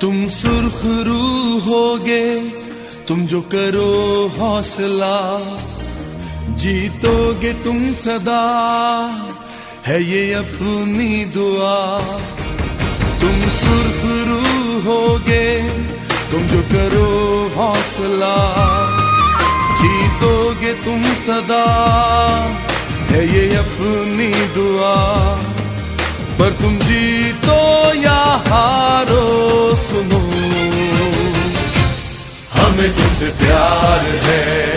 तुम सुर्खरू होगे, तुम जो करो हौसला, जीतोगे तुम सदा, है ये अपनी दुआ। तुम सुर्खरू होगे, तुम जो करो हौसला, जीतोगे तुम सदा, है ये अपनी दुआ। पर तुम जीतो या हारो सुनो, हमें तुमसे प्यार है।